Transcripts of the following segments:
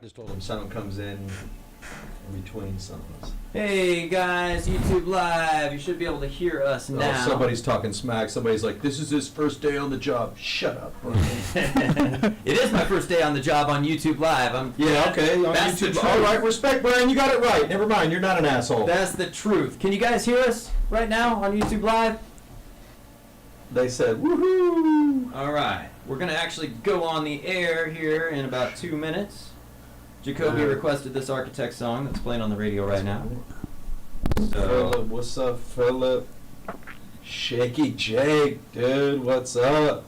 I just told him sound comes in between songs. Hey guys, YouTube Live. You should be able to hear us now. Oh, somebody's talking smack. Somebody's like, this is his first day on the job. Shut up. It is my first day on the job on YouTube Live. Okay, on that's YouTube. the All truth. right, respect, Brian. You got it right. Never mind. You're not an asshole. That's the truth. Can you guys hear us right now on YouTube Live? They said, woohoo. All right. We're going to actually go on the air here in about 2 minutes. Jacoby requested this Architect song that's playing on the radio right now. So, Philip, what's up, Philip? Shaky Jake, dude, what's up?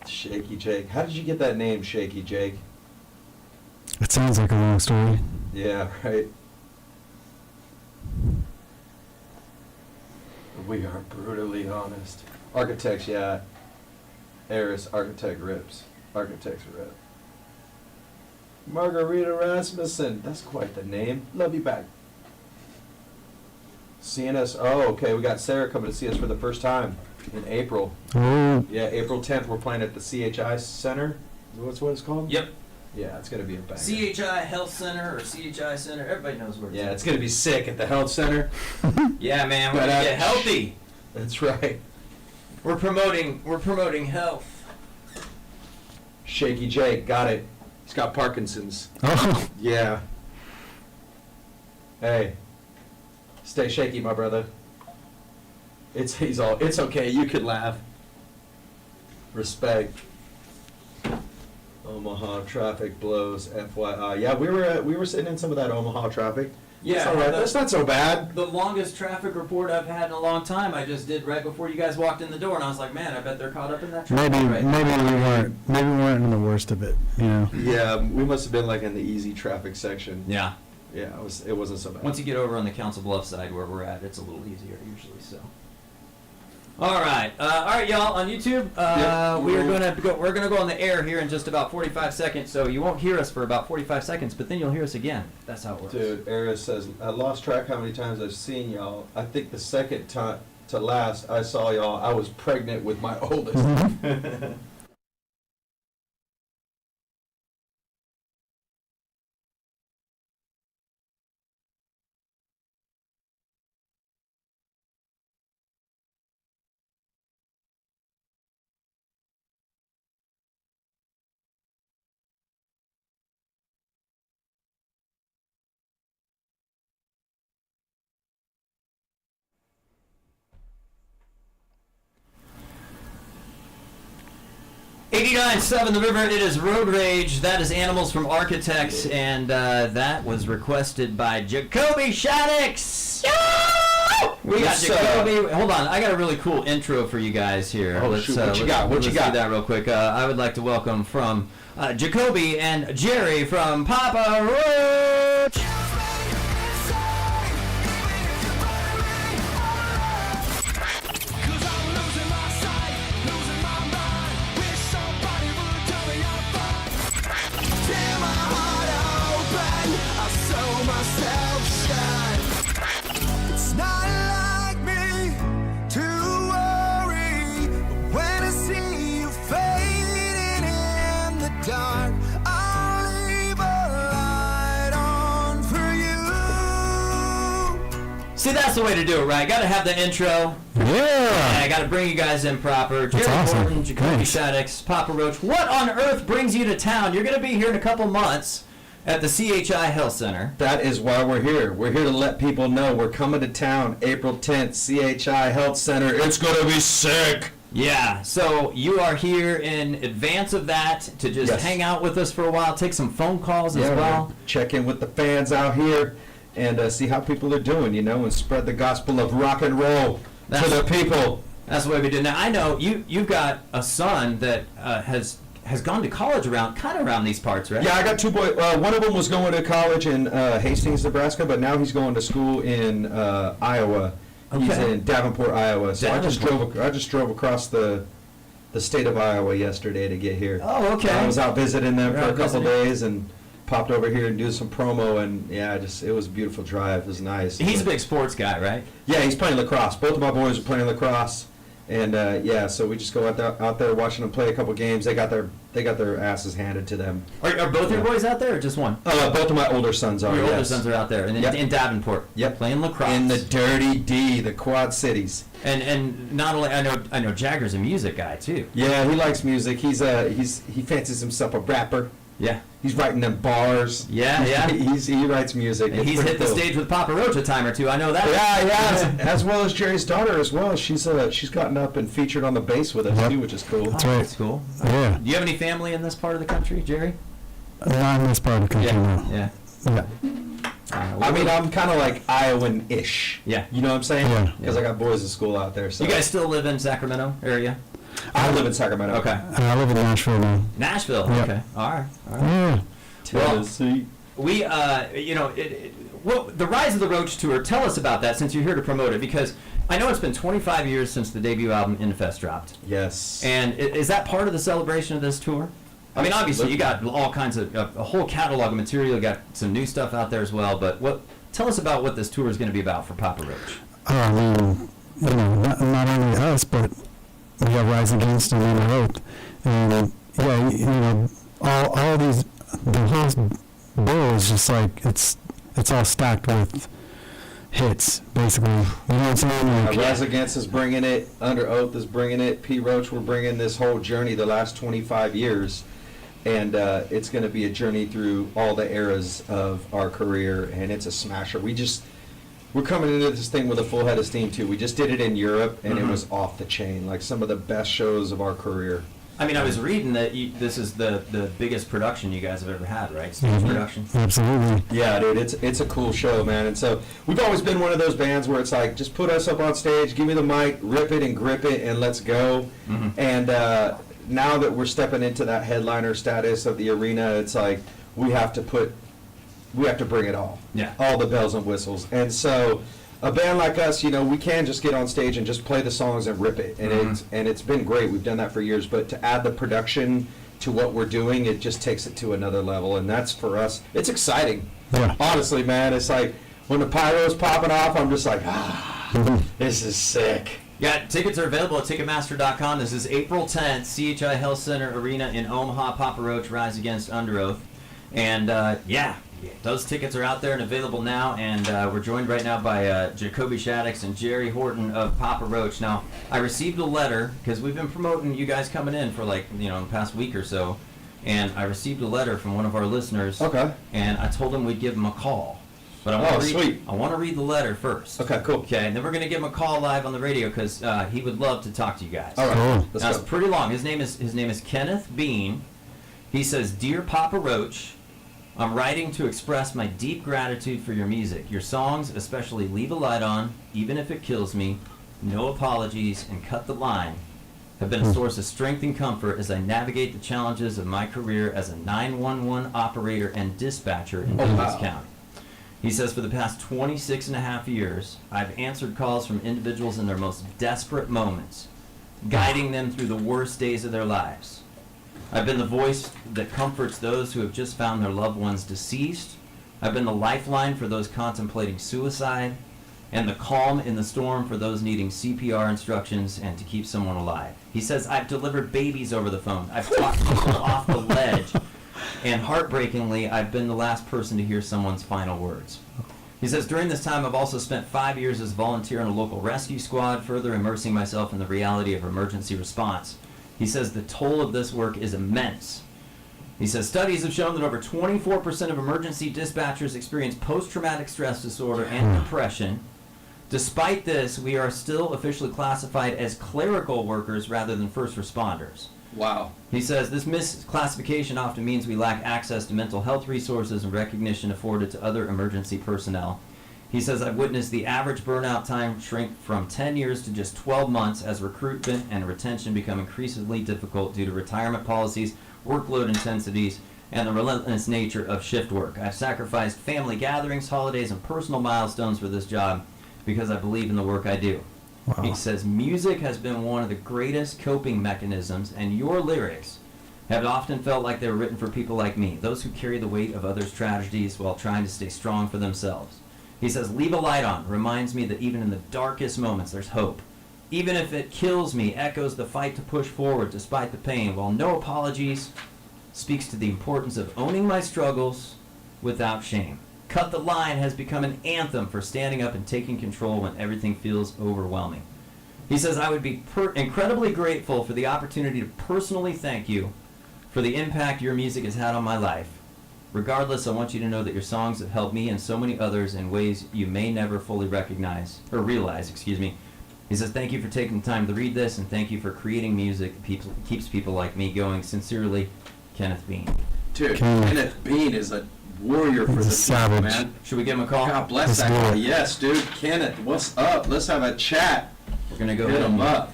Shaky Jake. How did you get that name, Shaky Jake? It sounds like a long story. Yeah, right. We are brutally honest. Architects, yeah. Eris, Architect rips. Architects rip. Margarita Rasmussen. That's quite the name. Love you back. Seeing us. Oh, okay. We got Sarah coming to see us for the first time in April. Oh, Yeah, April 10th. We're playing at the CHI Center. What's what it's called? yep. Yeah, it's gonna be a banger. CHI Health Center or CHI Center. Everybody knows where it's Yeah, at. it's gonna be sick at the health center. Yeah, man. We're going to get healthy. That's right. We're promoting health. Shaky Jake, got it. He's got Parkinson's. oh, Yeah. Hey, stay shaky, my brother. It's okay. You could laugh. Respect. Omaha traffic blows. FYI. Yeah, we were sitting in some of that Omaha traffic. Yeah, That's all right. That's not so bad. The longest traffic report I've had in a long time I just did right before you guys walked in the door, and I was like, man, I bet they're caught up in that traffic maybe right maybe we weren't in the worst of it, you know. Yeah, we must have been like in the easy traffic section. Yeah. Yeah, it wasn't so bad. Once you get over on the Council Bluffs side where we're at, it's a little easier usually. So. All right, y'all on YouTube. Yep. We're gonna go on the air here in just about 45 seconds. So you won't hear us for about 45 seconds, but then you'll hear us again. That's how it works. Dude, Eris says, I lost track how many times I've seen y'all. I think the second time to last I saw y'all, I was pregnant with my oldest. '89.7 The River. It is Road Rage. That is Animals from Architects, and that was requested by Jacoby Shaddix. We got Yes, Jacoby. Hold on, I got a really cool intro for you guys here. Oh, shoot. What you got? What you let's got? do that real quick. I would like to welcome from Jacoby and Jerry from Papa Roach. See, that's the way to do it, right? Got to have the intro. Yeah. I got to bring you guys in proper. That's Jerry awesome. Gordon, Jacoby Thanks. Shaddix, Papa Roach. What on earth brings you to town? You're going to be here in a couple months at the CHI Health Center. That is why we're here. We're here to let people know we're coming to town April 10th, CHI Health Center. It's going to be sick. Yeah, so you are here in advance of that to just Yes. hang out with us for a while, take some phone calls as well. Check in with the fans out here and see how people are doing, and spread the gospel of rock and roll to the people. That's the way we do. Now, I know you've got a son that has gone to college around these parts, right? Yeah, I got two boys. One of them was going to college in Hastings, Nebraska, but now he's going to school in Iowa. He's Okay. in Davenport, Iowa. So I just drove across the state of Iowa yesterday to get here. Oh, okay. I was out visiting them You're for a out couple visiting. days and popped over here and do some promo, and yeah, it was a beautiful drive. It was nice. He's a big sports guy, right? Yeah, he's playing lacrosse. Both of my boys are playing lacrosse. And yeah, so we just go out there watching them play a couple games. They got their asses handed to them. Are both your boys out there or just one? Both of my older sons are. Your older yes. sons are out there, and Yep. in Davenport. Yep. Playing lacrosse. In the Dirty D, the Quad Cities. And not only I know Jagger's a music guy too. Yeah, he likes music. He fancies himself a rapper. Yeah. He's writing them bars. Yeah, yeah. He writes music. And It's he's pretty hit the cool. stage with Papa Roach a time or two. I know that. Yeah, as well as Jerry's daughter as well. She's gotten up and featured on the bass with us Yep. too, which is cool. That's right. That's cool. Yeah. Do you have any family in this part of the country, Jerry? Not in this part of the country, no. Yeah. Yeah. I mean, I'm kind of like Iowan-ish. Yeah. You know what I'm saying? Yeah. Because I got boys at school out there. So You guys still live in Sacramento area? I live in Sacramento. Okay. I live in Nashville now. Nashville. Yep. Okay. All right. Yeah. Tennessee. We, well, the Rise of the Roach tour. Tell us about that, since you're here to promote it, because I know it's been 25 years since the debut album Infest dropped. Yes. And is that part of the celebration of this tour? I mean, obviously you got all kinds of a whole catalog of material. You got some new stuff out there as well. But tell us about what this tour is going to be about for Papa Roach. I mean, not only us, but we have Rise Against and Under Oath. And, yeah, all these, the whole bill is just like, it's all stacked with hits, basically. You know what I'm saying? Like, Rise Against is bringing it. Under Oath is bringing it. P. Roach, we're bringing this whole journey the last 25 years. And it's going to be a journey through all the eras of our career, and it's a smasher. We're coming into this thing with a full head of steam, too. We just did it in Europe, and it was off the chain, like some of the best shows of our career. I mean, I was reading that this is the biggest production you guys have ever had, right? Stage Mhm. production. Absolutely. Yeah, dude, it's a cool show, man. And so we've always been one of those bands where it's like, just put us up on stage, give me the mic, rip it and grip it, and let's go. Mhm. And now that we're stepping into that headliner status of the arena, it's like we have to bring it all. Yeah. All the bells and whistles. And so a band like us, we can just get on stage and just play the songs and rip it. And it's been great. We've done that for years. But to add the production to what we're doing, it just takes it to another level. And that's, for us, it's exciting. Yeah. Honestly, man, it's like when the pyro's popping off, I'm just like, this is sick. Yeah, tickets are available at Ticketmaster.com. This is April 10th, CHI Health Center Arena in Omaha. Papa Roach, Rise Against, Under Oath. And those tickets are out there and available now. And we're joined right now by Jacoby Shaddix and Jerry Horton of Papa Roach. Now, I received a letter, because we've been promoting you guys coming in for the past week or so. And I received a letter from one of our listeners. Okay. And I told him we'd give him a call. But Sweet. I want to read the letter first. Okay, cool. Okay, and then we're going to give him a call live on the radio, because he would love to talk to you guys. All right, Cool. let's Now, go. it's pretty long. His name is Kenneth Bean. He says, "Dear Papa Roach, I'm writing to express my deep gratitude for your music. Your songs, especially Leave a Light On, Even If It Kills Me, No Apologies, and Cut the Line, have been a source of strength and comfort as I navigate the challenges of my career as a 911 operator and dispatcher in Oh, Douglas wow. County." He says, "For the past 26 and a half years, I've answered calls from individuals in their most desperate moments, guiding them through the worst days of their lives. I've been the voice that comforts those who have just found their loved ones deceased. I've been the lifeline for those contemplating suicide, and the calm in the storm for those needing CPR instructions and to keep someone alive." He says, "I've delivered babies over the phone. I've talked people off the ledge. And heartbreakingly, I've been the last person to hear someone's final words." He says, "During this time, I've also spent 5 years as a volunteer in a local rescue squad, further immersing myself in the reality of emergency response." He says, "The toll of this work is immense." He says, "Studies have shown that over 24% of emergency dispatchers experience post-traumatic stress disorder and depression. Despite this, we are still officially classified as clerical workers rather than first responders." Wow. He says, "This misclassification often means we lack access to mental health resources and recognition afforded to other emergency personnel." He says, "I've witnessed the average burnout time shrink from 10 years to just 12 months as recruitment and retention become increasingly difficult due to retirement policies, workload intensities, and the relentless nature of shift work. I've sacrificed family gatherings, holidays, and personal milestones for this job because I believe in the work I do." Wow. He says, "Music has been one of the greatest coping mechanisms, and your lyrics have often felt like they were written for people like me, those who carry the weight of others' tragedies while trying to stay strong for themselves." He says, "Leave a Light On reminds me that even in the darkest moments there's hope. Even if it kills me, echoes the fight to push forward despite the pain, while no apologies speaks to the importance of owning my struggles without shame. Cut the Line has become an anthem for standing up and taking control when everything feels overwhelming. He says, I would be incredibly grateful for the opportunity to personally thank you for the impact your music has had on my life. Regardless, I want you to know that your songs have helped me and so many others in ways you may never fully realize. He says, thank you for taking the time to read this, and thank you for creating music that keeps people like me going. Sincerely, Kenneth Bean. Dude, Kenneth Bean is a warrior for the people, savage. man. Should we give him a call? God bless that guy. Yes, dude. Kenneth, what's up? Let's have a chat. We're going to go Hit ahead him and up.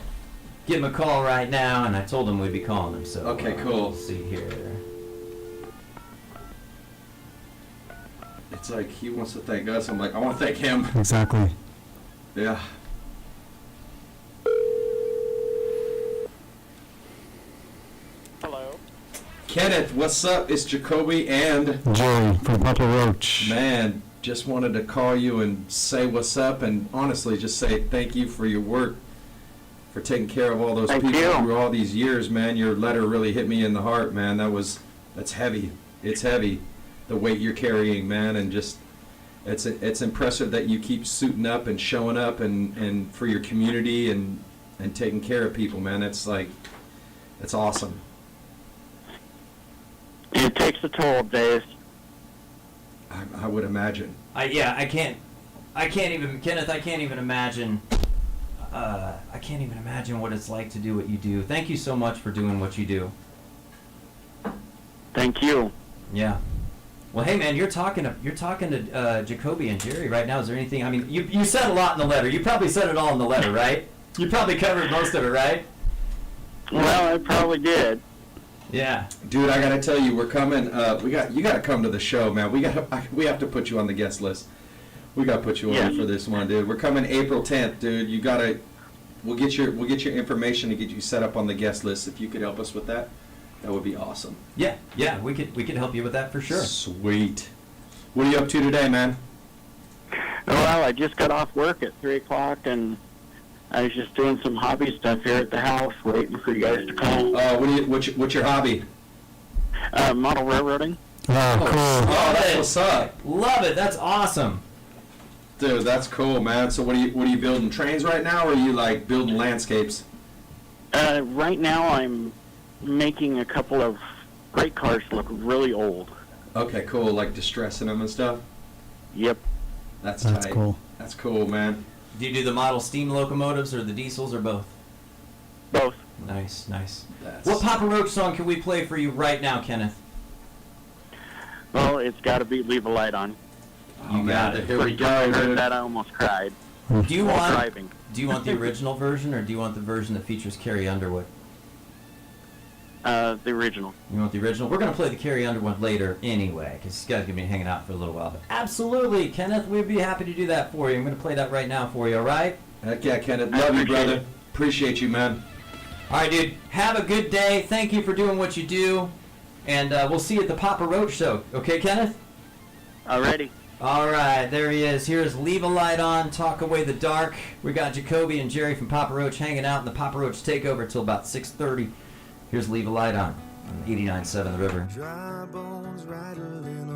give him a call right now, and I told him we'd be calling him. So Okay, cool. Let's see here. It's like he wants to thank us. I'm like, I want to thank him. Exactly. Yeah. Hello. Kenneth, what's up? It's Jacoby and Jerry from Papa Roach. man, just wanted to call you and say what's up, and honestly just say thank you for your work, for taking care of all those Thank people you. through all these years, man. Your letter really hit me in the heart, man. That's heavy. It's heavy, the weight you're carrying, man, and just it's impressive that you keep suiting up and showing up and for your community and taking care of people, man. It's awesome. It takes a toll, Dave. I would imagine. I can't even, Kenneth, I can't even imagine what it's like to do what you do. Thank you so much for doing what you do. Thank you. Yeah. Well, hey man, you're talking to Jacoby and Jerry right now. Is there anything? I mean, you said a lot in the letter. You probably said it all in the letter, right? You probably covered most of it, right? Well, I probably did. Yeah. Dude, I gotta tell you, we're coming. You gotta come to the show, man. We have to put you on the guest list. We gotta put you on Yeah. for this one, dude. We're coming April 10th, dude. We'll get your information to get you set up on the guest list. If you could help us with that, that would be awesome. Yeah. We could help you with that for sure. Sweet. What are you up to today, man? Well, I just got off work at 3 o'clock, and I was just doing some hobby stuff here at the house, waiting for you guys to call. What's your hobby? Model railroading. Oh, cool. Oh, that's what's up, Love it. That's awesome. dude. That's cool, man. So what are you building trains right now, or are you like building landscapes? Right now, I'm making a couple of freight cars look really old. Okay, cool. Like distressing them and stuff. Yep. That's That's tight. cool. That's cool, man. Do you do the model steam locomotives or the diesels or both? Both. Nice. That's What Papa Roach song can we play for you right now, Kenneth? Well, it's got to be Leave a Light On. Oh, You got it. Here we First time I go, heard dude. that, I almost cried Do you while want driving. the original version or do you want the version that features Carrie Underwood? The original. You want the original? We're going to play the Carrie Underwood later anyway, because this guy's going to be hanging out for a little while. But absolutely, Kenneth, we'd be happy to do that for you. I'm going to play that right now for you, all right? Heck yeah, Kenneth. I Love you, appreciate brother. it. Appreciate you, man. All right, dude. Have a good day. Thank you for doing what you do. And we'll see you at the Papa Roach show. Okay, Kenneth? Alrighty. All right, there he is. Here's Leave a Light On, Talk Away the Dark. We got Jacoby and Jerry from Papa Roach hanging out in the Papa Roach Takeover till about 6:30. Here's Leave a Light On 89.7 The River. Dry bones rattling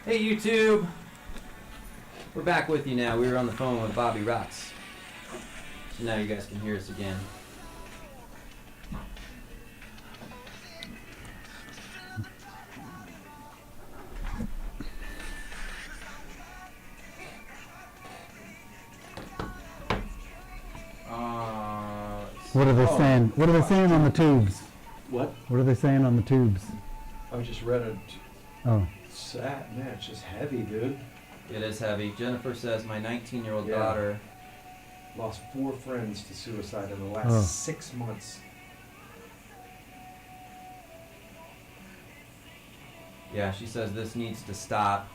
Hey YouTube! We're back with you now. We were on the phone with Bobby Rocks. So now you guys can hear us again. What are they saying? What are they saying on the tubes? What? What are they saying on the tubes? I just read it. Oh. Sad, man. It's just heavy, dude. It is heavy. Jennifer says, my 19-year-old Yeah. daughter. Lost 4 friends to suicide in the last Oh. 6 months. Yeah, she says this needs to stop.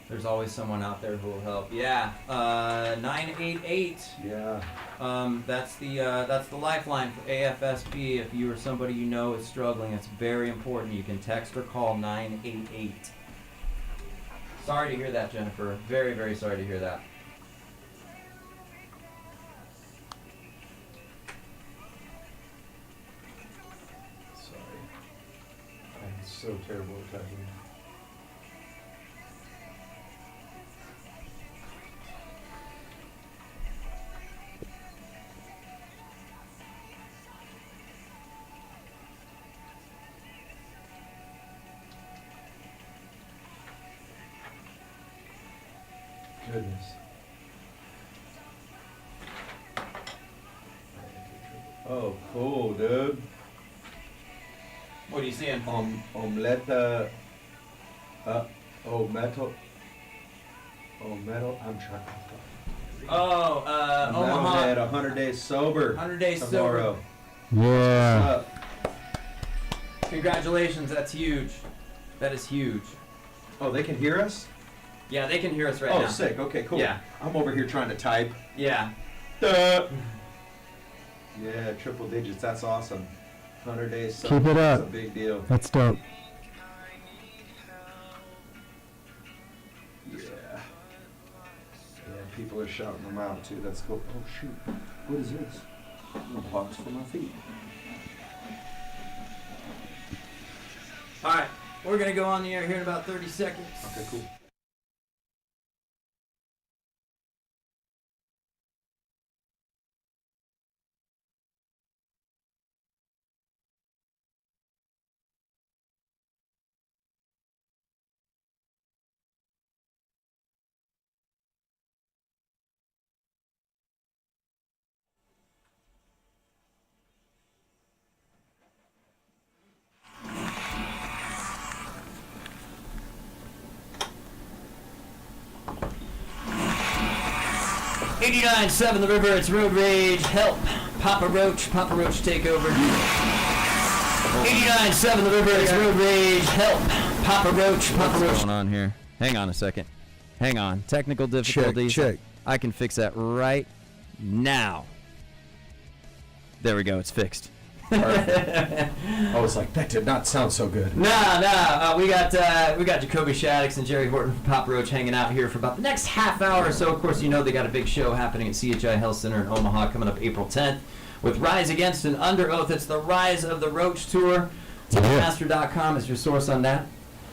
There's always someone out there who will help. Yeah, 988. Yeah. That's the lifeline for AFSP. If you or somebody you know is struggling, it's very important. You can text or call 988. Sorry to hear that, Jennifer. Very, very sorry to hear that. Sorry. I'm so terrible at typing. Goodness. Oh, cool, dude. What are you seeing? Omelette, metal, I'm trying. Oh, Omaha. Omaha. At 100 days sober. 100 days tomorrow. Yeah. What's up? Congratulations, that's huge. That is huge. Oh, they can hear us? Yeah, they can hear us right Oh, now. sick. Okay, cool. Yeah. I'm over here trying to type. Yeah. Duh. Yeah, triple digits. That's awesome. 100 days sober. Keep it up. That's a big deal. That's dope. Yeah. Yeah, people are shouting them out too. That's cool. Oh shoot. What is this? A box for my feet. Alright, we're gonna go on the air here in about 30 seconds. Okay, cool. '89.7 The River, it's Road Rage. Help. Papa Roach Takeover. 89.7 The River, it's Road Rage. Help. Papa Roach. What's going on here? Hang on a second. Hang on. Technical difficulties. Check. I can fix that right now. There we go. It's fixed. I was like, that did not sound so good. Nah. We got Jacoby Shaddix and Jerry Horton from Papa Roach hanging out here for about the next half hour or so. Of course, you know they got a big show happening at CHI Health Center in Omaha coming up April 10th with Rise Against and Under Oath. It's the Rise of the Roach Tour. Ticketmaster.com is your source on that.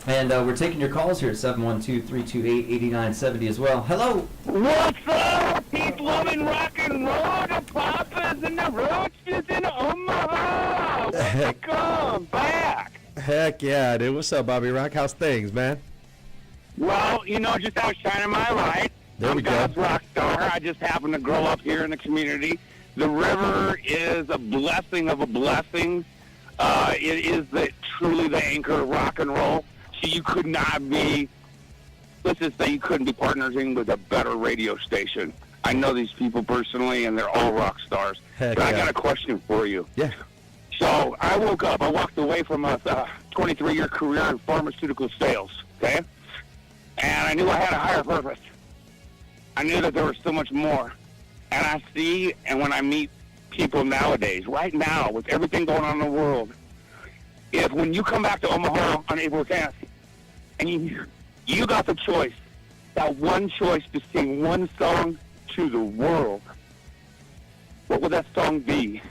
And we're taking your calls here at 712-328-8970 as well. Hello. What's up, peace, loving, rock and roll, the Papas and the Roaches in Omaha? Welcome back. Heck yeah, dude. What's up, Bobby Rock? How's things, man? Well, you know, just out shining my light. There we go. I'm God's rock star. I just happen to grow up here in the community. The river is a blessing of a blessing. It is truly the anchor of rock and roll. So you could not be, let's just say you couldn't be partnering with a better radio station. I know these people personally, and they're all rock stars. Heck But I yeah. got a question for you. Yeah. So I woke up, I walked away from a 23-year career in pharmaceutical sales, okay? And I knew I had a higher purpose. I knew that there was so much more. And I see, and when I meet people nowadays, right now, with everything going on in the world, if when you come back to Omaha on April 10th, and you got the choice, that one choice to sing one song to the world, what would that song be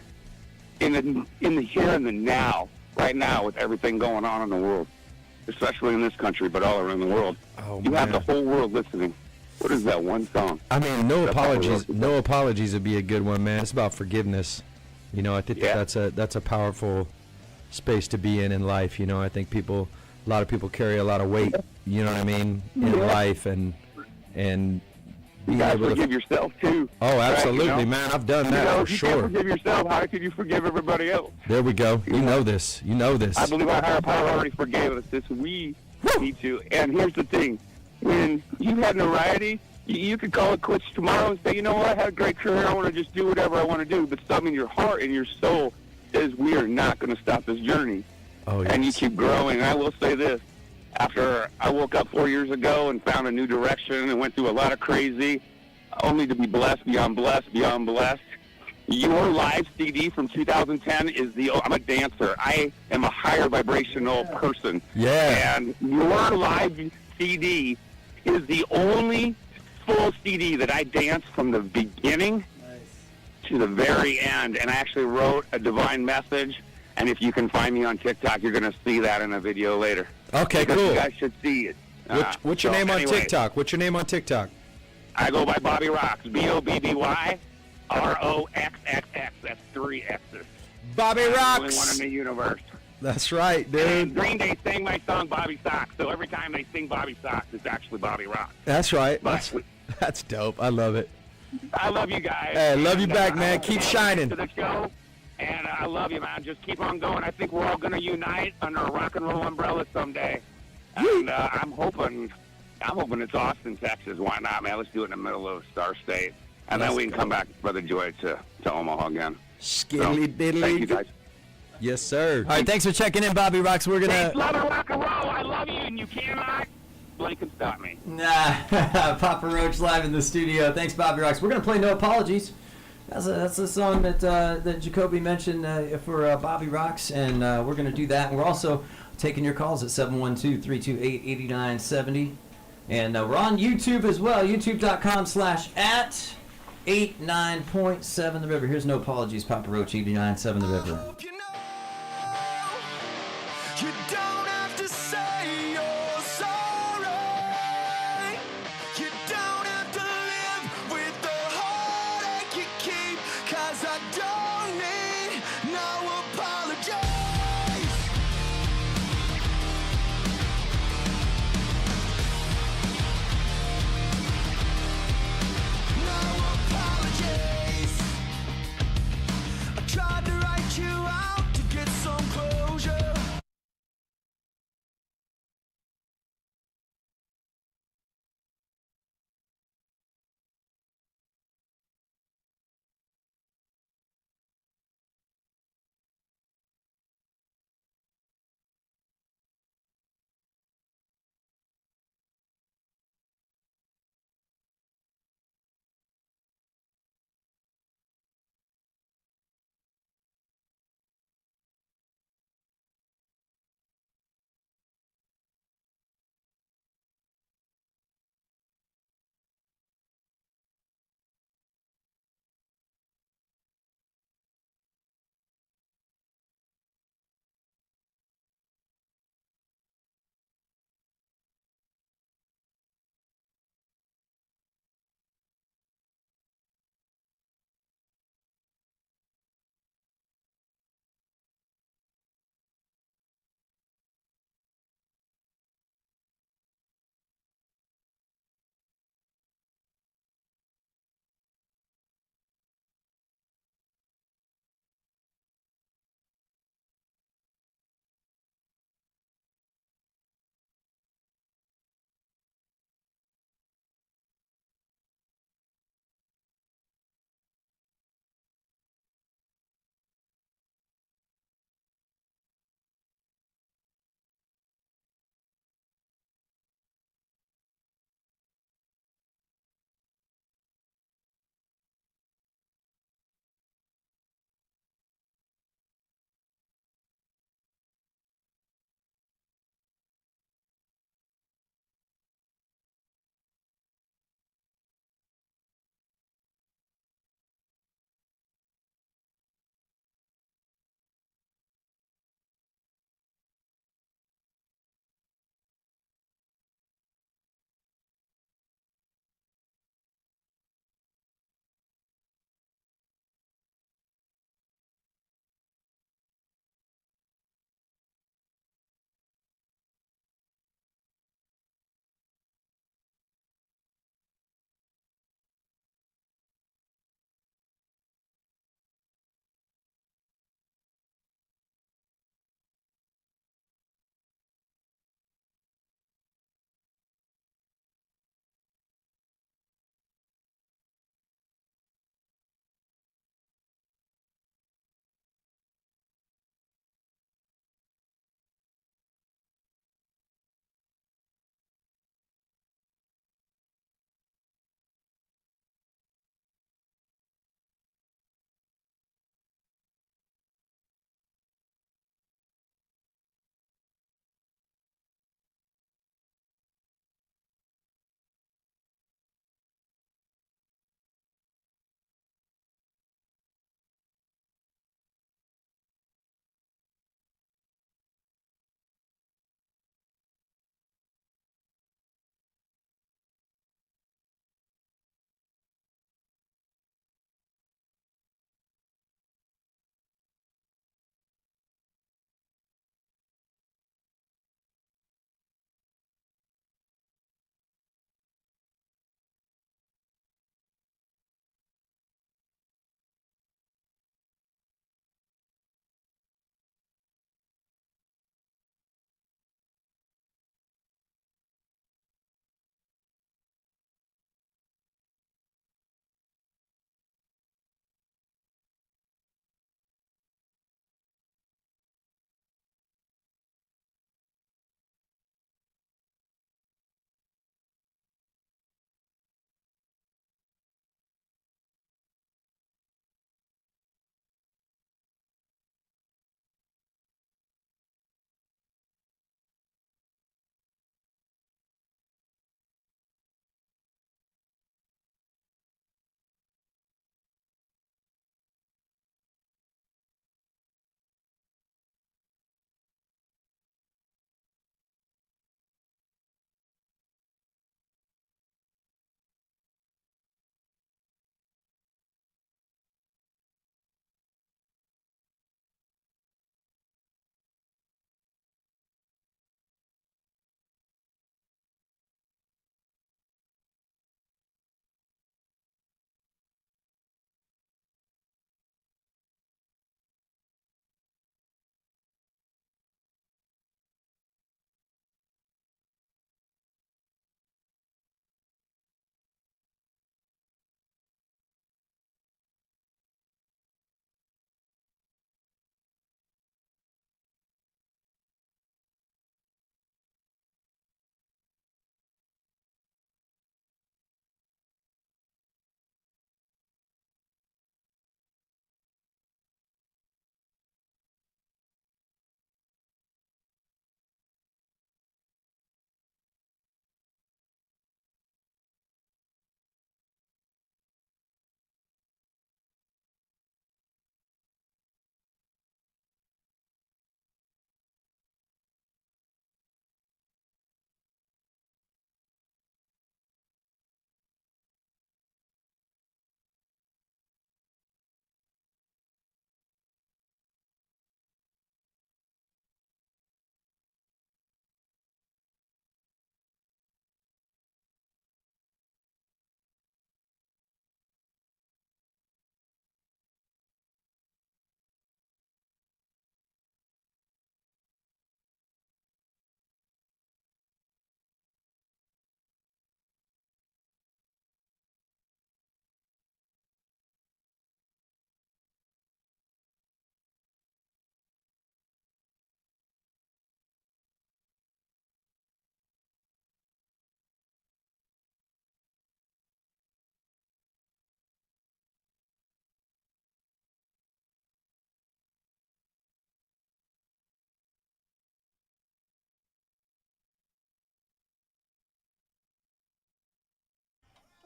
in the here and the now, right now, with everything going on in the world? especially in this country, but all around the world. Oh, You have the man. whole world listening. What is that one song? I mean, no That's all I apologies. wrote. No apologies would be a good one, man. It's about forgiveness. You know, I think Yeah. that's a powerful space to be in life. You know, I think a lot of people carry a lot of weight. You know what I mean, in Yeah. life, and You being gotta able forgive to. yourself too. Oh, right, absolutely, you know? man. I've done You that know, for if you can't sure. forgive yourself, how could you forgive everybody else? There we go. You know this. You know this. I believe our higher power already forgave us. This we need to. And here's the thing: when you had notoriety, you could call it quits tomorrow and say, you know what, I had a great career. I want to just do whatever I want to do. But something in your heart and your soul is, we are not going to stop this journey. Oh, And you yes. keep growing. And I will say this: after I woke up 4 years ago and found a new direction and went through a lot of crazy, only to be blessed beyond blessed beyond blessed. Your live CD from 2010 is I'm a dancer. I am a higher vibrational person. Yeah. And your live CD is the only full CD that I danced from the beginning to the very end. And I actually wrote a divine message. And if you can find me on TikTok, you're going to see that in a video later. Okay, Because cool. You guys should see it. What's your So name on anyway, TikTok? What's your name on TikTok? I go by Bobby Rocks. BOBBY ROXXX. That's 3 X's. Bobby I'm the only one Rocks. in the universe. That's right, And dude. Green Day sang my song Bobby Socks, so every time they sing Bobby Socks, it's actually Bobby Rocks. That's right. But That's dope. I love it. I love you guys. Hey, love you And, back, I man. hope Keep you shining. To the show, and I love you, man. Just keep on going. I think we're all going to unite under a rock and roll umbrella someday. And I'm hoping it's Austin, Texas. Why not, man? Let's do it in the middle of Star State. And then we can come back, Brother Joy, to Omaha again. Skiddly diddly. Thank you, guys. Yes, sir. All right, thanks for checking in, Bobby Rocks. We're Peace, gonna. love, and rock and roll. I love you, and you cannot blink and stop me. Nah, Papa Roach live in the studio. Thanks, Bobby Rocks. We're gonna play No Apologies. That's a song that Jacoby mentioned for Bobby Rocks, and we're gonna do that. And we're also taking your calls at 712-328-8970, and we're on YouTube as well. YouTube.com/@89.7 The River. Here's No Apologies, Papa Roach, 89.7 The River. Hope you know you don't have to say you're sorry. You don't have to live with the heartache you keep, 'cause I don't need no apologies. No apologies. I tried to write you out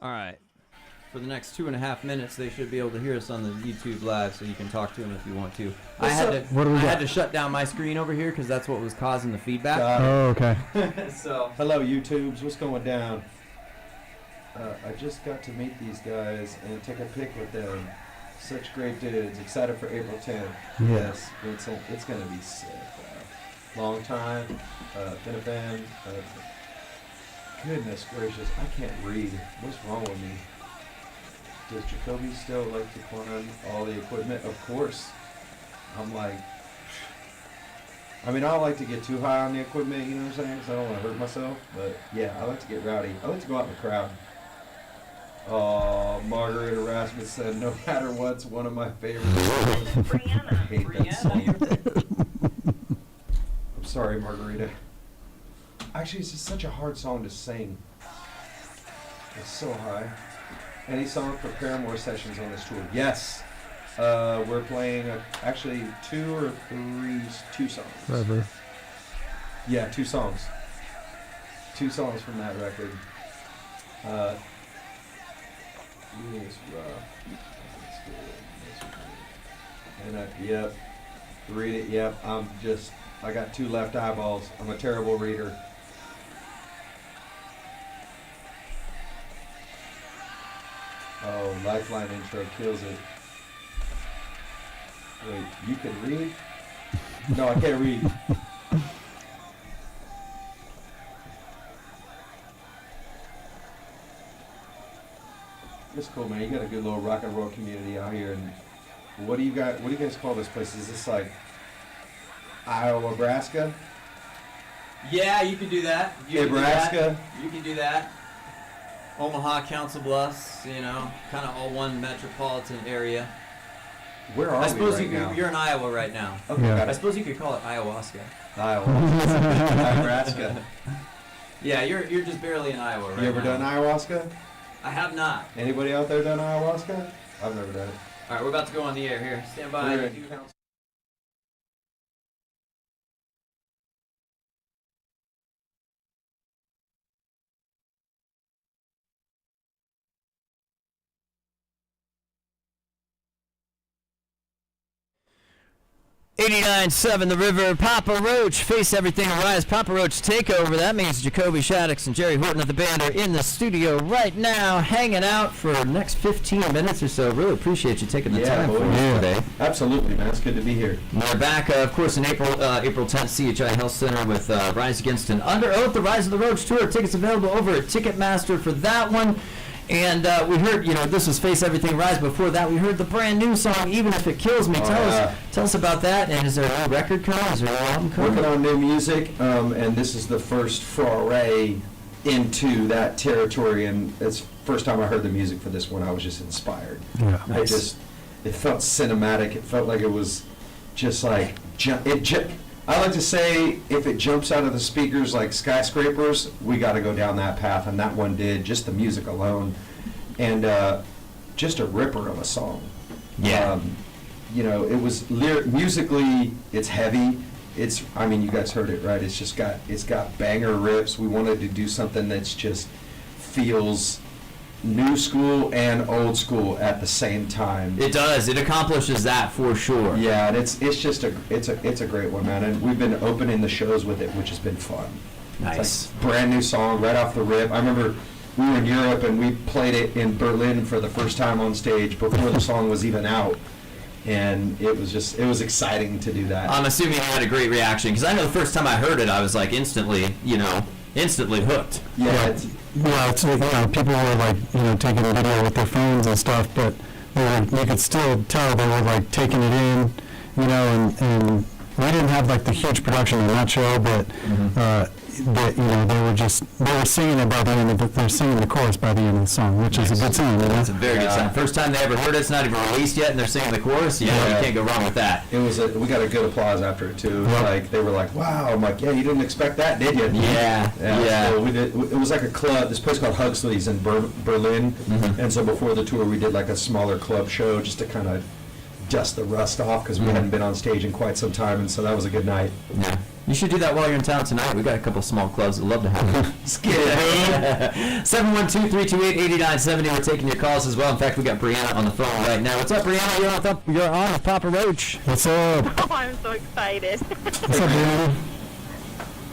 All right. For the next 2.5 minutes, they should be able to hear us on the YouTube live, so you can talk to them if you want to. I had to shut down my screen over here because that's what was causing the feedback. Oh, okay. So Hello, YouTubes. What's going down? I just got to meet these guys and take a pic with them. Such great dudes. Excited for April 10th. Yes, Vincent. It's going to be sick. Long time. Been a fan. Goodness gracious. I can't read. What's wrong with me? Does Jacoby still like to climb all the equipment? Of course. I'm like, I mean, I don't like to get too high on the equipment, you know what I'm saying? Because I don't want to hurt myself. But yeah, I like to get rowdy. I like to go out in the crowd. Oh, Margaret Erasmus said, no matter what's one of my favorite songs. I hate that song. I'm sorry, Margarita. Actually, it's just such a hard song to sing. It's so high. Any song for Paramore sessions on this tour? Yes. We're playing actually two songs. Forever. Yeah, 2 songs. 2 songs from that record. It's rough. And yep. Read it. Yep. I got 2 left eyeballs. I'm a terrible reader. Oh, Lifeline intro kills it. Wait, you can read? No, I can't read. It's cool, man. You got a good little rock and roll community out here. And what do you guys call this place? Is this like Iowa, Nebraska? yeah, you can do that. Nebraska? You can do that. Omaha, Council Bluffs, kind of all one metropolitan area. Where are I suppose we right now? you're in Iowa right now. Okay, Yeah. got I it. suppose you could call it ayahuasca. Iowa. Nebraska. Yeah, you're just barely in Iowa right now. You ever done ayahuasca? I have not. Anybody out there done ayahuasca? I've never done it. All right, we're about to go on the air here. Stand by. We're- '89.7 The River, Papa Roach, Face Everything Arise, Papa Roach Takeover. That means Jacoby Shaddix and Jerry Horton of the band are in the studio right now, hanging out for the next 15 minutes or so. Really appreciate you taking the time for us today. Absolutely, man. It's good to be here. We're back, of course, in April 10th, CHI Health Center with Rise Against and Under Oath, the Rise of the Roach Tour. Tickets available over at Ticketmaster for that one. And we heard, this was Face Everything Rise. Before that, we heard the brand new song, Even If It Kills Me. Tell us about that. And is there a new record coming? Is there an album coming? Working on new music, and this is the first foray into that territory. And it's the first time I heard the music for this one. I was just inspired. Yeah. Nice. It felt cinematic. It felt like it was just like I like to say, if it jumps out of the speakers like skyscrapers, we got to go down that path, and that one did. Just the music alone, and just a ripper of a song. Yeah. It was musically, it's heavy. You guys heard it, right? It's got banger riffs. We wanted to do something that's just feels new school and old school at the same time. It does. It accomplishes that for sure. Yeah, and it's just it's a great one, man. And we've been opening the shows with it, which has been fun. Nice. It's like brand new song right off the rip. I remember we were in Europe and we played it in Berlin for the first time on stage before the song was even out. And it was exciting to do that. I'm assuming you had a great reaction, because I know the first time I heard it, I was like instantly hooked. Yeah, It's like, people were like, taking a video with their phones and stuff, but you could still tell they were like taking it in, and we didn't have like the huge production on that show, but they were singing it by the end of it. They're singing the chorus by the end of the song, which is a good sign. That's a very good sign. First time they ever heard it, it's not even released yet, and they're singing the chorus. You can't go wrong with that. it was. We got a good applause after it too. Yep. Like they were like, "Wow!" I'm like, "Yeah, you didn't expect that, did you?" Yeah. So we did. It was like a club. This place called Huxley's in Berlin, and so before the tour, we did like a smaller club show just to kind of dust the rust off because we hadn't been on stage in quite some time, and so that was a good night. Yeah. You should do that while you're in town tonight. We got a couple small clubs that love to have you. Let's get it. 712-328-8970. We're taking your calls as well. In fact, we got Brianna on the phone right now. What's up, Brianna? You're on with Papa Roach. What's up? Oh, I'm so excited. What's up, Brianna?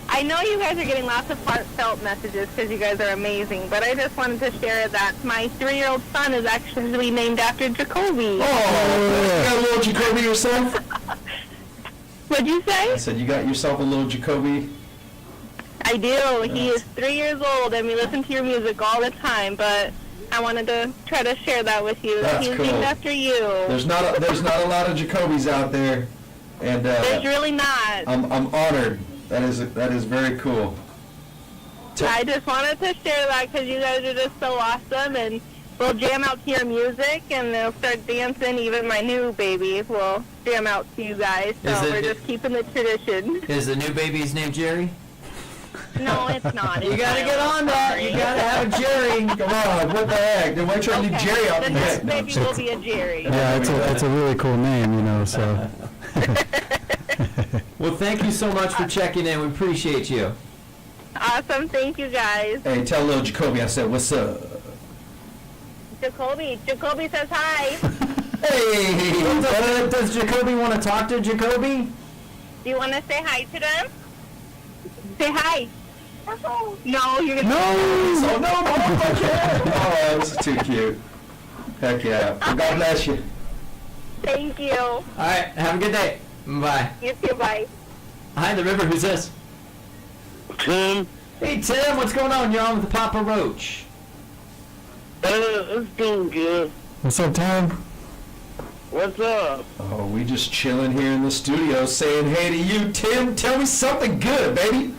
I know you guys are getting lots of heartfelt messages because you guys are amazing, but I just wanted to share that my 3-year-old son is actually named after Jacoby. Oh, you got a little Jacoby yourself? What'd you I say? said you got yourself a little Jacoby. I do. He is 3 years old, and we listen to your music all the time, but I wanted to try to share that with you. That's He's cool. named after you. There's not a lot of Jacobys out there, and There's really not. I'm honored. That is very cool. I just wanted to share that because you guys are just so awesome, and we'll jam out to your music, and they'll start dancing. Even my new baby will jam out to you guys. So Is it- we're just keeping the tradition. Is the new baby's name Jerry? No, it's not. You gotta get on that. You gotta have a Jerry. Come on, what the heck? Then why try to leave Jerry out The the next gate? No, baby will be a Jerry. Yeah, it's a really cool name, you know, so. Well, thank you so much for checking in. We appreciate you. Awesome. Thank you, guys. Hey, tell little Jacoby I said, what's up? Jacoby says hi. Hey! Does Jacoby want to talk to Jacoby? Do you want to say hi to them? Say hi. No, you're going to... Oh, no, oh, this is too cute. Heck yeah. Well, God bless you. Thank you. All right. Have a good day. Bye. You too, bye. Hi, the river. Who's this? Tim, Hey, Tim. What's going on? You're on with Papa Roach. it's doing good. What's up, Tom? What's up? Oh, we just chilling here in the studio saying hey to you, Tim. Tell me something good, baby.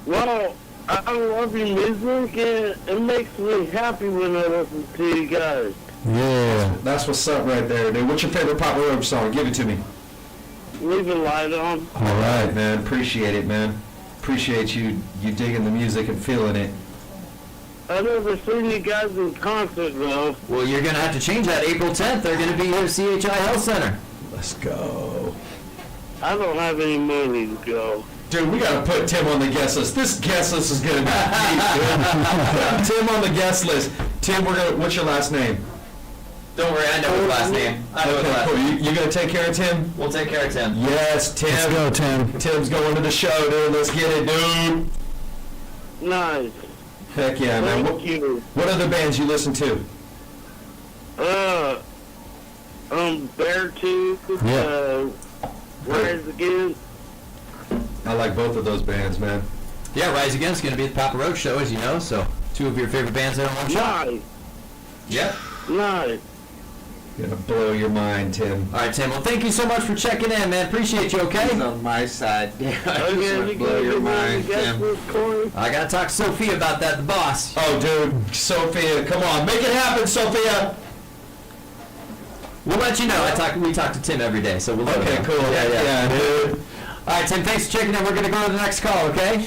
Well, I love your music, and it makes me happy when I listen to you guys. Yeah. That's what's up right there, dude. What's your favorite Papa Roach song? Give it to me. Leave a light on. All right, man. Appreciate it, man. Appreciate you digging the music and feeling it. I've never seen you guys in concert, though. Well, you're going to have to change that. April 10th, they're going to be here at CHI Health Center. Let's go. I don't have any money to go. Dude, we gotta put Tim on the guest list. This guest list is gonna be deep, dude. Tim on the guest list. Tim, what's your last name? Don't worry, I know his last name. I know his Okay, last cool. name. You gonna take care of Tim? We'll take care of Tim. Yes, Tim. Let's go, Tim. Tim's going to the show, dude. Let's get it, dude. Nice. Heck yeah, man. Thank you. What other bands you listen to? Beartooth, Yeah. Rise Again. I like both of those bands, man. Yeah, Rise Against going to be at the Papa Roach show, as you know, so two of your favorite bands there in one shot. Nice. Yep. Nice. Gonna blow your mind, Tim. All right, Tim. Well, thank you so much for checking in, man. Appreciate you, okay? on my side. Yeah, I just Okay, want we to blow your mind, guess Tim. this, Corey. I got to talk to Sophia about that, the boss. Oh, dude, Sophia, come on, make it happen, Sophia. We'll let you know. We talk to Tim every day, so we'll let you Okay, know. cool. Yeah, dude. All right, Tim, thanks for checking in. We're going to go to the next call, okay?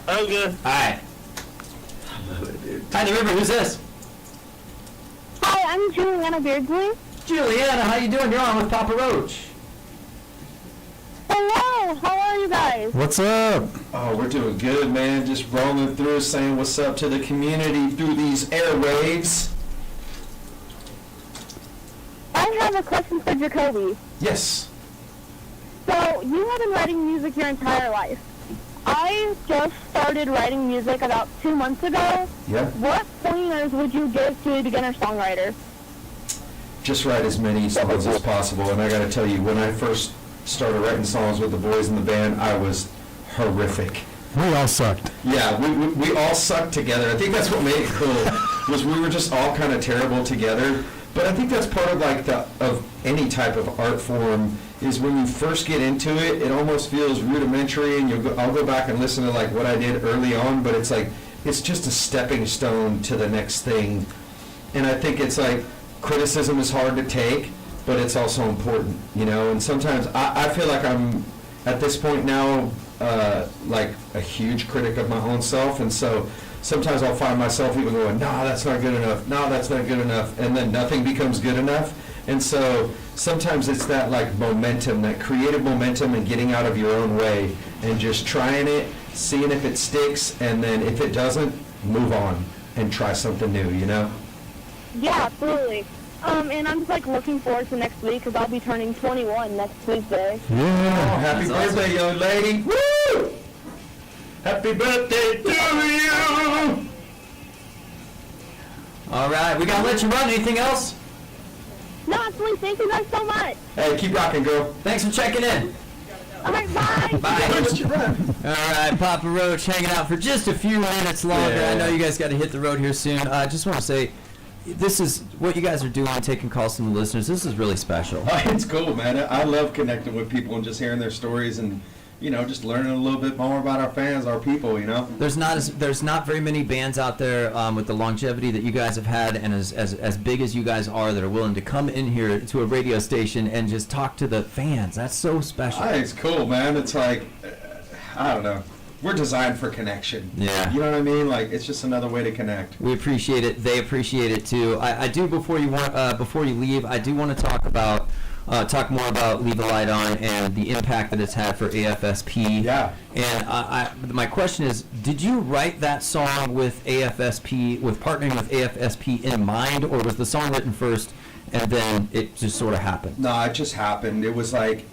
Okay. All right. Hi, the river. Who's this? Hi, I'm Juliana Beardsley. Juliana, how you doing? You're on with Papa Roach. Hello, how are you guys? What's up? Oh, we're doing good, man. Just rolling through, saying what's up to the community through these airwaves. I have a question for Jacoby. Yes. So, you have been writing music your entire life. I just started writing music about 2 months ago. Yep. What pointers would you give to a beginner songwriter? Just write as many songs as possible. And I got to tell you, when I first started writing songs with the boys in the band, I was horrific. We all sucked. Yeah, we all sucked together. I think that's what made it cool, was we were just all kind of terrible together. But I think that's part of of any type of art form, is when you first get into it, it almost feels rudimentary, and I'll go back and listen to like what I did early on, but it's like, it's just a stepping stone to the next thing. And I think it's like, criticism is hard to take, but it's also important, you know, and sometimes I feel like I'm, at this point now, like a huge critic of my own self, and so sometimes I'll find myself even going, no, that's not good enough, no, that's not good enough, and then nothing becomes good enough. And so sometimes it's that like momentum, that creative momentum, and getting out of your own way and just trying it, seeing if it sticks, and then if it doesn't, move on and try something new, you know? Yeah, absolutely. And I'm just like looking forward to next week because I'll be turning 21 next Tuesday. Yeah. Happy That's birthday, young lady. Woo! Happy birthday to you. All right, we gotta let you run. Anything else? No, absolutely. Thank you guys so much. Hey, keep rocking, girl. Thanks for checking in. All right, bye. Bye. All right, Papa Roach hanging out for just a few minutes longer. Yeah. I know you guys got to hit the road here soon. I just want to say, this is what you guys are doing, taking calls from the listeners. This is really special. Oh, it's cool, man. I love connecting with people and just hearing their stories and, you know, just learning a little bit more about our fans, our people, you know? There's not very many bands out there with the longevity that you guys have had, and as big as you guys are, that are willing to come in here to a radio station and just talk to the fans. That's so special. It's cool, man. It's like, I don't know. We're designed for connection. Yeah. You know what I mean? Like, it's just another way to connect. We appreciate it. They appreciate it too. I do. Before you leave, I do want to talk more about Leave the Light On and the impact that it's had for AFSP. Yeah. And my question is, did you write that song with AFSP, with partnering with AFSP in mind, or was the song written first and then it just sort of happened? No, it just happened. It was like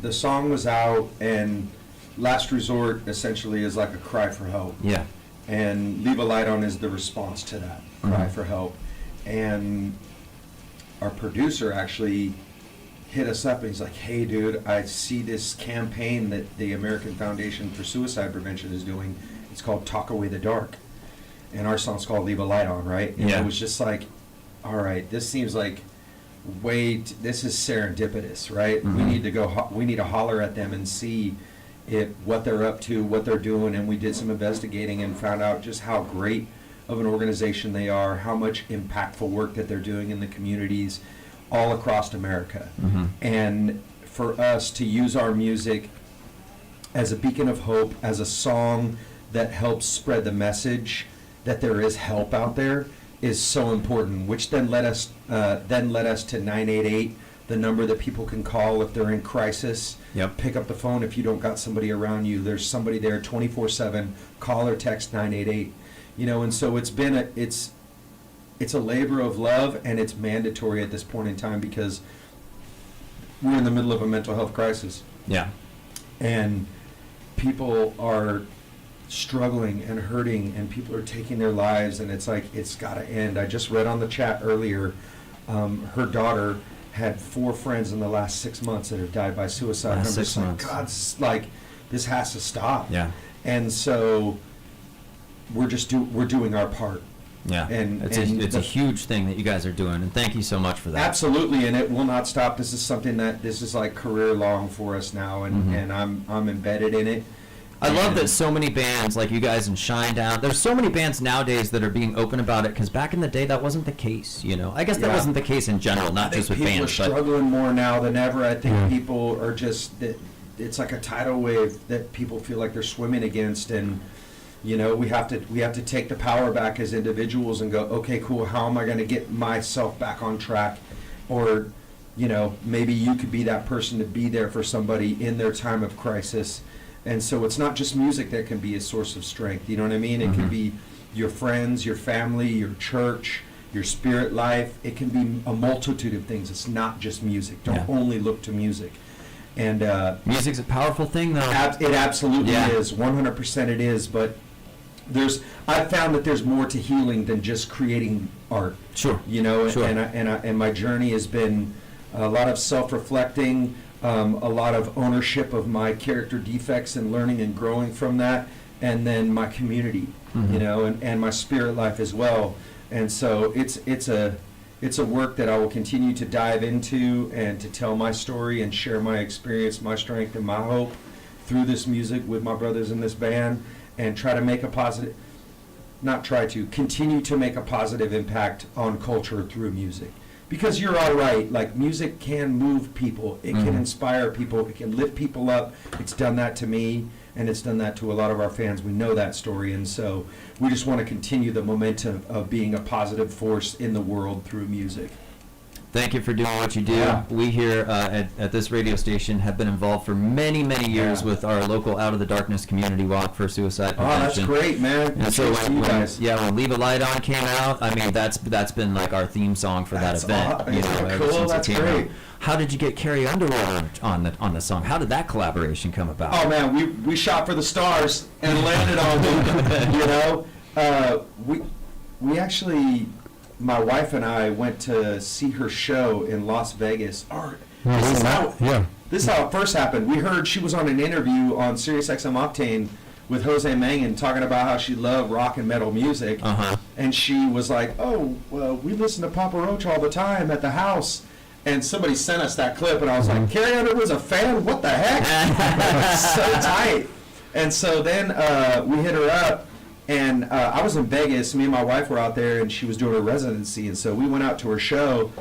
the song was out, and Last Resort essentially is like a cry for help. Yeah. And Leave a Light On is the response to that cry for help. And our producer actually hit us up and he's like, hey dude, I see this campaign that the American Foundation for Suicide Prevention is doing. It's called Talk Away the Dark. And our song's called Leave a Light On, right? And Yeah. it was just like, all right, this seems like this is serendipitous, right? We need to we need to holler at them and see what they're up to, what they're doing. And we did some investigating and found out just how great of an organization they are, how much impactful work that they're doing in the communities all across America. And for us to use our music as a beacon of hope, as a song that helps spread the message that there is help out there, is so important, which then led us to 988, the number that people can call if they're in crisis. Yep. Pick up the phone if you don't got somebody around you. There's somebody there 24/7. Call or text 988. You know, and so it's a labor of love, and it's mandatory at this point in time because we're in the middle of a mental health crisis. Yeah. And people are struggling and hurting, and people are taking their lives, and it's like, it's got to end. I just read on the chat earlier, her daughter had 4 friends in the last 6 months that have died by suicide. Last I'm 6 just like, months. God, like, this has to stop. Yeah. And so we're doing our part. Yeah. And It's a huge thing that you guys are doing, and thank you so much for that. Absolutely, and it will not stop. This is something this is like career long for us now, and I'm embedded in it. I love that so many bands like you guys and Shinedown. There's so many bands nowadays that are being open about it, because back in the day that wasn't the case. You know, I guess that Yeah. wasn't the case in general, not I think just with people bands. are But struggling more now than ever. I think people are just it's like a tidal wave that people feel like they're swimming against, and you know, we have to take the power back as individuals and go, okay, cool, how am I going to get myself back on track? Or, you know, maybe you could be that person to be there for somebody in their time of crisis. And so it's not just music that can be a source of strength, you know what I mean? It can be your friends, your family, your church, your spirit life. It can be a multitude of things. It's not just music. Don't only look to music. And music's a powerful thing, though. it absolutely Yeah. is. 100% it is. But I've found that there's more to healing than just creating art. Sure. You know, Sure. and my journey has been a lot of self-reflecting, a lot of ownership of my character defects and learning and growing from that, and then my community, you know, and my spirit life as well. And so it's a work that I will continue to dive into and to tell my story and share my experience, my strength, and my hope through this music with my brothers in this band, and try to make continue to make a positive impact on culture through music. Because you're all right, like, music can move people, it can inspire people, it can lift people up. It's done that to me, and it's done that to a lot of our fans. We know that story, and so we just want to continue the momentum of being a positive force in the world through music. Thank you for doing what you do. Yeah. We here at this radio station have been involved for many, many years with our local Out of the Darkness community walk for suicide Oh, that's prevention. great, man. And so Cheers to you guys. when Leave a Light On came out, I mean that's been like our theme song for That's that event. Ever cool. since That's it came great. out. How did you get Carrie Underwood on the song? How did that collaboration come about? Oh man, we shot for the stars and landed on them. You know, we actually, my wife and I went to see her show in Las Vegas. This is how it first happened. We heard she was on an interview on SiriusXM Octane with Jose Mangan talking about how she loved rock and metal music. And she was like, "Oh, well, we listen to Papa Roach all the time at the house." And somebody sent us that clip, and I was like, Carrie Underwood's a fan? What the heck? So tight. And so then we hit her up, and I was in Vegas. Me and my wife were out there, and she was doing her residency. And so we went out to her show,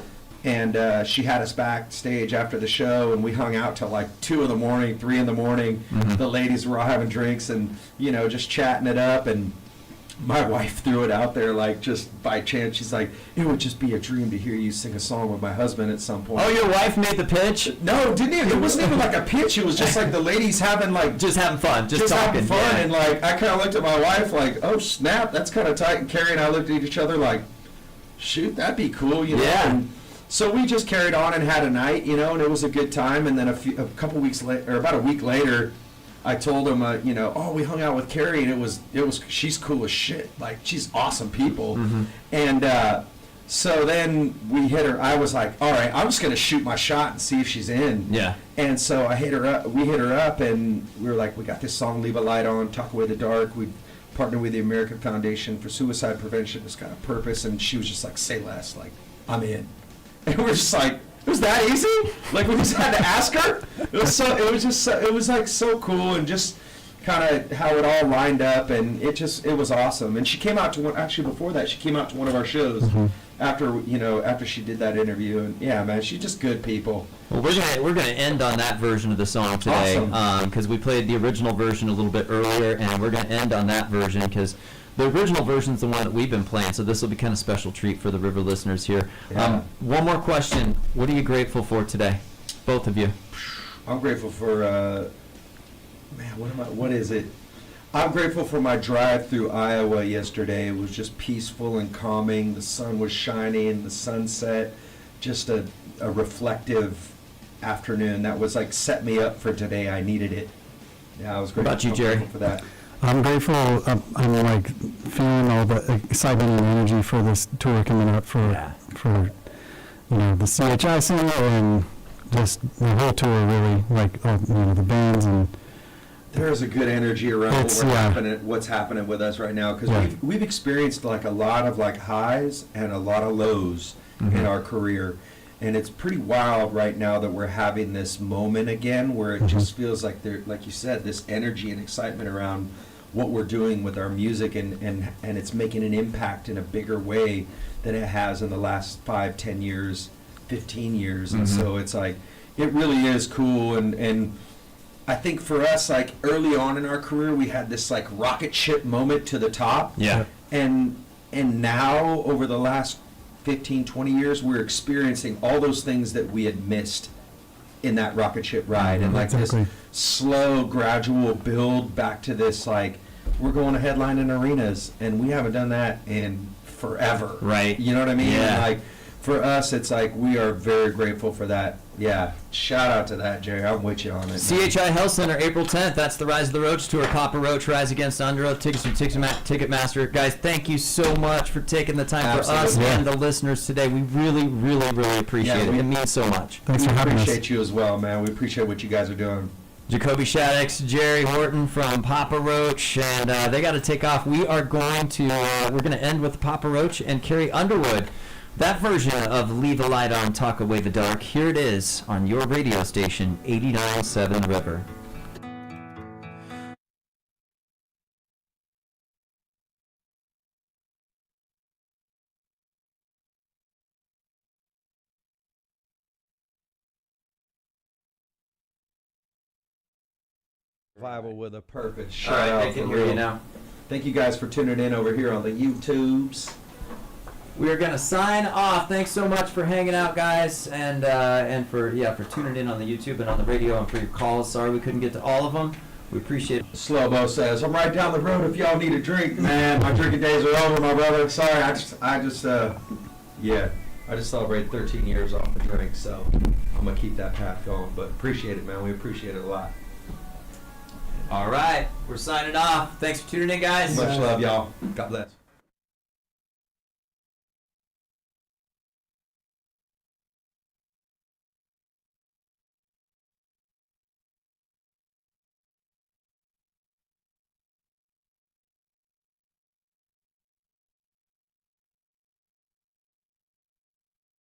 and she had us backstage after the show, and we hung out till like 2 in the morning, 3 in the morning. The ladies were all having drinks and, you know, just chatting it up. And my wife threw it out there like just by chance. She's like, it would just be a dream to hear you sing a song with my husband at some point. Oh, your wife made the pitch? No, didn't even. It wasn't even like a pitch. It was just like the ladies having like Just having fun, just talking. having fun. Yeah. And like I kind of looked at my wife like, oh snap, that's kind of tight. And Carrie and I looked at each other like, shoot, that'd be cool, you know. Yeah. And so we just carried on and had a night, you know, and it was a good time. And then a couple weeks later, or about a week later, I told him, you know, oh, we hung out with Carrie, and it was, she's cool as shit. Like, she's awesome people. And so then we hit her. I was like, all right, I'm just gonna shoot my shot and see if she's in. Yeah. And so I hit her up. We hit her up, and we were like, we got this song, "Leave a Light On," "Talk Away the Dark." We partnered with the American Foundation for Suicide Prevention. It's got a purpose, and she was just like, say less. Like, I'm in. And we're just like, it was that easy? Like, we just had to ask her? It was like so cool, and just kind of how it all lined up, and it was awesome. And she came out to one, actually before that, she came out to one of our shows after she did that interview. And yeah, man, she's just good people. Well, we're gonna end on that version of the song today, Awesome. because we played the original version a little bit earlier, and we're gonna end on that version because the original version is the one that we've been playing. So this will be kind of special treat for the River listeners here. Yeah. One more question: what are you grateful for today, both of you? I'm grateful for, what is it? I'm grateful for my drive through Iowa yesterday. It was just peaceful and calming. The sun was shining, the sunset, just a reflective afternoon. That was like set me up for today. I needed it. Yeah, I was grateful. About you, Jerry? For that. I'm grateful. I'm like feeling all the excitement and energy for this tour coming up for the CHI singer and just the whole tour, really, like the bands. And There's a good energy around what's happening with us right now, because we've experienced like a lot of like highs and a lot of lows in our career, and it's pretty wild right now that we're having this moment again where it just feels like like you said, this energy and excitement around what we're doing with our music, and it's making an impact in a bigger way than it has in the last 5, 10 years, 15 years. And so it's like, it really is cool. And I think for us, like early on in our career, we had this like rocket ship moment to the top. Yeah. And now over the last 15, 20 years, we're experiencing all those things that we had missed in that rocket ship ride. And like this slow, gradual build back to this, like, we're going to headline in arenas, and we haven't done that in forever. Right. You know what I mean? Yeah. And like, for us, it's like we are very grateful for that. Yeah. Shout out to that, Jerry. I'm with you on it. CHI Health Center, April 10th. That's the Rise of the Roach tour. Papa Roach, Rise Against Under Oath. Tickets from Ticketmaster. Guys, thank you so much for taking the time for us and the listeners today. We really, really, really appreciate it. It means so much. Thanks for having us. We appreciate you as well, man. We appreciate what you guys are doing. Jacoby Shaddix, Jerry Horton from Papa Roach, and they got to take off. We are going to end with Papa Roach and Carrie Underwood. That version of Leave a Light On, Talk Away the Dark. Here it is on your radio station, 89.7 River. Survival with a purpose. All right, they can hear you now. Thank you guys for tuning in over here on the YouTubes. We are gonna sign off. Thanks so much for hanging out, guys, and for tuning in on the YouTube and on the radio and for your calls. Sorry we couldn't get to all of them. We appreciate it. Slow-mo says, I'm right down the road if y'all need a drink. Man, my drinking days are over, my brother. Sorry, I just celebrated 13 years off the drink, so I'm going to keep that path going. But appreciate it, man. We appreciate it a lot. All right, we're signing off. Thanks for tuning in, guys. Much love, y'all. God bless.